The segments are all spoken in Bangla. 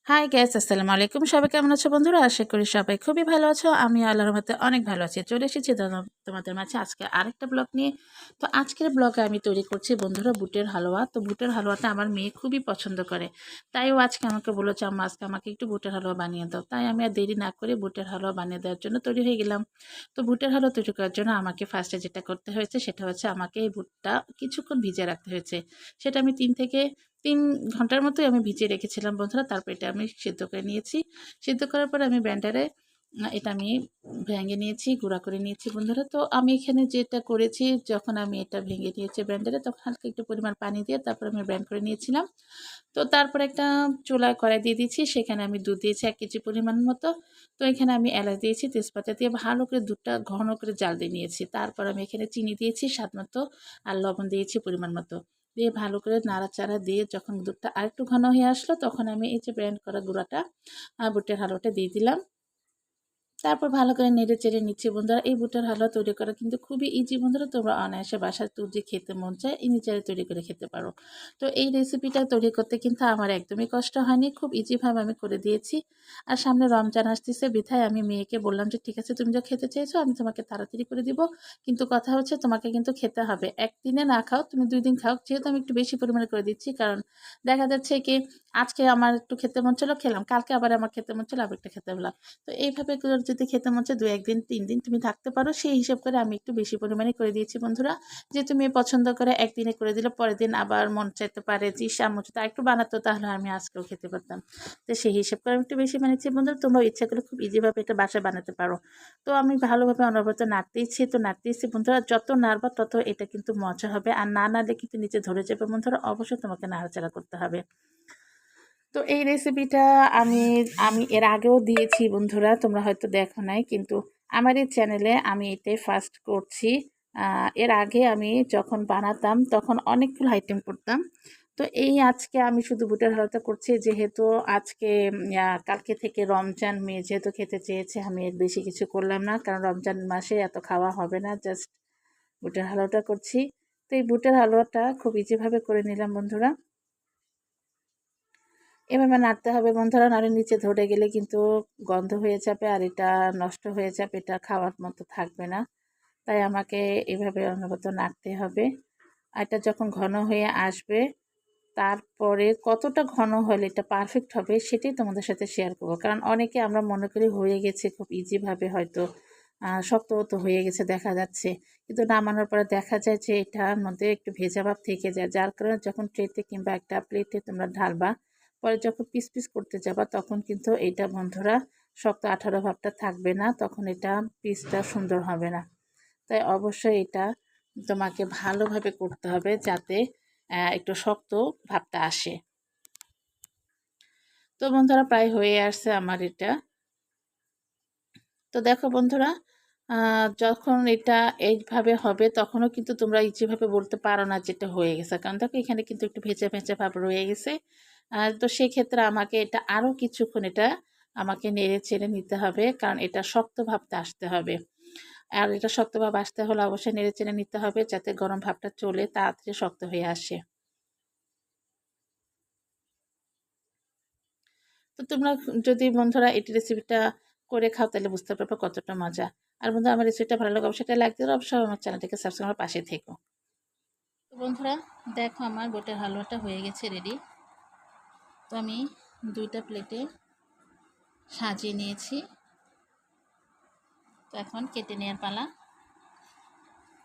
হাই গ্যাস আসসালামু আলাইকুম। সবাই কেমন আছো বন্ধুরা? আশা করি সবাই খুবই ভালো আছো। আমি আল্লাহর রহমতে অনেক ভালো আছি। চলে এসেছি তোমাদের মাঝে আজকে আরেকটা ব্লগ নিয়ে। তো আজকের ব্লগে আমি তৈরি করছি বন্ধুরা বুটের হালুয়া। তো বুটের হালুয়াটা আমার মেয়ে খুবই পছন্দ করে। তাই ও আজকে আমাকে বলেছে, আম্মা আজকে আমাকে একটু বুটের হালুয়া বানিয়ে দাও। তাই আমি আর দেরি না করে বুটের হালুয়া বানিয়ে দেওয়ার জন্য তৈরি হয়ে গেলাম। তো বুটের হালুয়া তৈরি করার জন্য আমাকে ফার্স্টে যেটা করতে হয়েছে সেটা হচ্ছে আমাকে এই বুটটা কিছুক্ষণ ভিজিয়ে রাখতে হয়েছে। সেটা আমি 3 ঘন্টার মতোই আমি ভিজিয়ে রেখেছিলাম বন্ধুরা। তারপর এটা আমি সিদ্ধ করে নিয়েছি। সিদ্ধ করার পরে আমি ব্লেন্ডারে এটা আমি ভেঙে নিয়েছি, গুঁড়া করে নিয়েছি বন্ধুরা। তো আমি এখানে যেটা করেছি, যখন আমি এটা ভেঙে নিয়েছি ব্লেন্ডারে, তখন হালকা একটু পরিমাণ পানি দিয়ে তারপর আমি ব্লেন্ড করে নিয়েছিলাম। তো তারপর একটা চুলায় কড়াই দিয়ে দিয়েছি, সেখানে আমি দুধ দিয়েছি 1 কেজি পরিমাণ মতো। তো এখানে আমি এলাচ দিয়েছি, তেজপাতা দিয়ে ভালো করে দুধটা ঘন করে জাল দিয়ে নিয়েছি। তারপর আমি এখানে চিনি দিয়েছি স্বাদ মতো, আর লবণ দিয়েছি পরিমাণ মতো। দিয়ে ভালো করে নাড়াচাড়া দিয়ে যখন দুধটা আরেকটু ঘন হয়ে আসলো, তখন আমি এই যে ব্লেন্ড করা গুঁড়াটা বুটের হালুয়াটা দিয়ে দিলাম। তারপর ভালো করে নেড়ে চেড়ে নিচ্ছি বন্ধুরা। এই বুটের হালুয়া তৈরি করা কিন্তু খুবই ইজি বন্ধুরা। তোমরা অনায়াসে বাসায় যে খেতে মন চায় এই নিজেরা তৈরি করে খেতে পারো। তো এই রেসিপিটা তৈরি করতে কিন্তু আমার একদমই কষ্ট হয়নি, খুব ইজিভাবে আমি করে দিয়েছি। আর সামনে রমজান আসতেছে বিধায় আমি মেয়েকে বললাম যে ঠিক আছে, তুমি যা খেতে চেয়েছো আমি তোমাকে তাড়াতাড়ি করে দিব, কিন্তু কথা হচ্ছে তোমাকে কিন্তু খেতে হবে। একদিনে না খাও, তুমি 2 দিন খাও। যেহেতু আমি একটু বেশি পরিমাণে করে দিচ্ছি, কারণ দেখা যাচ্ছে কি আজকে আমার একটু খেতে মন ছিল খেলাম, কালকে আবার আমার খেতে মন ছিল আবার একটা খেতে হলাম। তো এইভাবে করে যদি খেতে মন চায় 2-1 দিন 3 দিন তুমি থাকতে পারো, সেই হিসাব করে আমি একটু বেশি পরিমাণে করে দিয়েছি বন্ধুরা। যেহেতু মেয়ে পছন্দ করে, একদিনে করে দিলে পরের দিন আবার মন চাইতে পারে যে ইস আম্মু যদি আরেকটু বানাতো তাহলে আমি আজকেও খেতে পারতাম। তো সেই হিসাব করে আমি একটু বেশি বানিয়েছি বন্ধুরা। তোমরাও ইচ্ছা করলে খুব ইজিভাবে এটা বাসায় বানাতে পারো। তো আমি ভালোভাবে অনবরত নাড়তেইছি বন্ধুরা। যত নাড়বা তত এটা কিন্তু মজা হবে, আর না নাড়লে কিন্তু নিচে ধরে যাবে বন্ধুরা। অবশ্যই তোমাকে নাড়াচাড়া করতে হবে। তো এই রেসিপিটা আমি আমি এর আগেও দিয়েছি বন্ধুরা, তোমরা হয়তো দেখো নাই, কিন্তু আমার এই চ্যানেলে আমি এটাই ফার্স্ট করছি। এর আগে আমি যখন বানাতাম তখন অনেকগুলো আইটেম করতাম। তো এই আজকে আমি শুধু বুটের হালুয়াটা করছি, যেহেতু আজকে কালকে থেকে রমজান, মেয়ে যেহেতু খেতে চেয়েছে, আমি এর বেশি কিছু করলাম না, কারণ রমজান মাসে এত খাওয়া হবে না। জাস্ট বুটের হালুয়াটা করছি। তো এই বুটের হালুয়াটা খুব ইজিভাবে করে নিলাম বন্ধুরা। এভাবে নাড়তে হবে বন্ধুরা, নাড়ে নিচে ধরে গেলে কিন্তু গন্ধ হয়ে যাবে, আর এটা নষ্ট হয়ে যাবে, এটা খাওয়ার মতো থাকবে না। তাই আমাকে এভাবে অনবরত নাড়তে হবে। আর এটা যখন ঘন হয়ে আসবে, তারপরে কতটা ঘন হলে এটা পারফেক্ট হবে সেটাই তোমাদের সাথে শেয়ার করবো। কারণ অনেকে আমরা মনে করি হয়ে গেছে, খুব ইজিভাবে হয়তো শক্ত মতো হয়ে গেছে দেখা যাচ্ছে, কিন্তু নামানোর পরে দেখা যায় যে এটার মধ্যে একটু ভেজা ভাব থেকে যায়, যার কারণে যখন ট্রেতে কিংবা একটা প্লেটে তোমরা ঢালবা, পরে যখন পিস পিস করতে যাবা তখন কিন্তু এটা বন্ধুরা শক্ত আঠালো ভাবটা থাকবে না, তখন এটা পিসটা সুন্দর হবে না। তাই অবশ্যই এটা তোমাকে ভালোভাবে করতে হবে, যাতে একটু শক্ত ভাবটা আসে। তো বন্ধুরা প্রায় হয়ে আসছে আমার এটা। তো দেখো বন্ধুরা, যখন এটা এইভাবে হবে তখনও কিন্তু তোমরা ইজিভাবে বলতে পারো না যেটা হয়ে গেছে, কারণ দেখো এখানে কিন্তু একটু ভেজা ভেজা ভাব রয়ে গেছে। তো সেক্ষেত্রে আমাকে এটা আরও কিছুক্ষণ এটা আমাকে নেড়ে চেড়ে নিতে হবে, কারণ এটা শক্ত ভাবটা আসতে হবে। আর এটা শক্ত ভাব আসতে হলে অবশ্যই নেড়ে চেড়ে নিতে হবে, যাতে গরম ভাবটা চলে তাড়াতাড়ি শক্ত হয়ে আসে। তো তোমরা যদি বন্ধুরা এই রেসিপিটা করে খাও তাহলে বুঝতে পারবে কতটা মজা। আর বন্ধু আমার রেসিপিটা ভালো লাগে অবশ্যই লাইক দিও, অবশ্যই আমার চ্যানেলটাকে সাবস্ক্রাইব করে পাশে থেকো। তো বন্ধুরা দেখো আমার বুটের হালুয়াটা হয়ে গেছে রেডি। তো আমি 2টা প্লেটে সাজিয়ে নিয়েছি। তো এখন কেটে নেওয়ার পালা।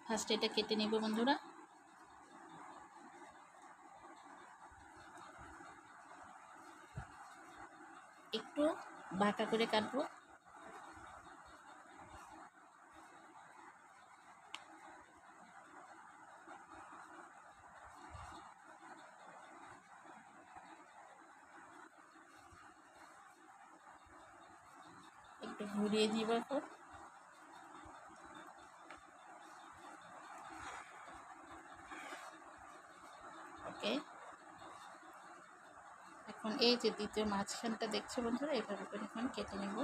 ফার্স্ট এটা কেটে নেব বন্ধুরা। একটু বাঁকা করে কাটবো। একটু ঘুরিয়ে দিব এখন। ওকে, এখন এই যে দ্বিতীয় মাঝখানটা দেখছো বন্ধুরা, এইভাবে করে এখন কেটে নেব।